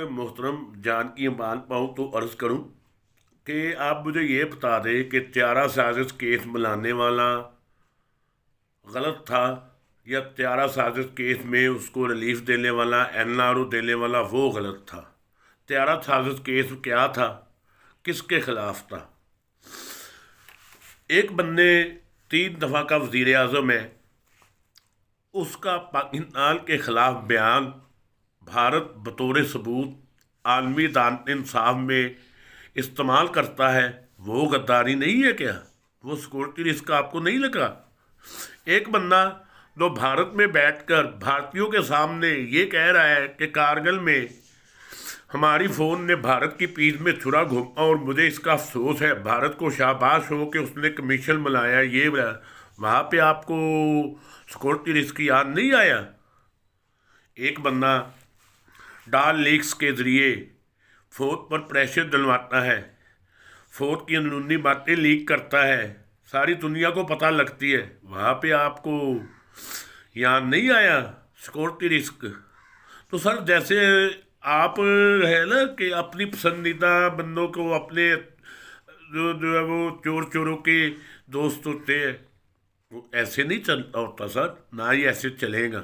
محترم جان کی مان پاؤں تو عرض کروں کہ آپ مجھے یہ بتا دیں کہ طیارہ سازش کیس بلانے والا غلط تھا، یا طیارہ سازش کیس میں اس کو ریلیف دینے والا این آر او دینے والا وہ غلط تھا؟ طیارہ سازش کیس کیا تھا؟ کس کے خلاف تھا؟ ایک بندے 3 دفعہ کا وزیر اعظم ہے، اس کا پاکستان کے خلاف بیان بھارت بطور ثبوت عالمی عدالت انصاف میں استعمال کرتا ہے، وہ غداری نہیں ہے کیا؟ وہ سیکورٹی رسک آپ کو نہیں لگا؟ ایک بندہ جو بھارت میں بیٹھ کر بھارتیوں کے سامنے یہ کہہ رہا ہے کہ کارگل میں ہماری فون نے بھارت کی پیٹھ میں چھرا گھوما اور مجھے اس کا افسوس ہے، بھارت کو شاباش ہو کہ اس نے کمیشن بنایا، یہ وہاں پہ آپ کو سیکورٹی رسک یاد نہیں آیا؟ ایک بندہ ڈال لیکس کے ذریعے فوج پر پریشر ڈلواتا ہے، فوج کی اندرونی باتیں لیک کرتا ہے، ساری دنیا کو پتہ لگتی ہے، وہاں پہ آپ کو یاد نہیں آیا سیکورٹی رسک؟ تو سر جیسے آپ ہے نا کہ اپنی پسندیدہ بندوں کو اپنے جو ہے وہ چور چوروں کے دوست ہوتے ہیں، وہ ایسے نہیں چلتا ہوتا سر، نہ ہی ایسے چلے گا۔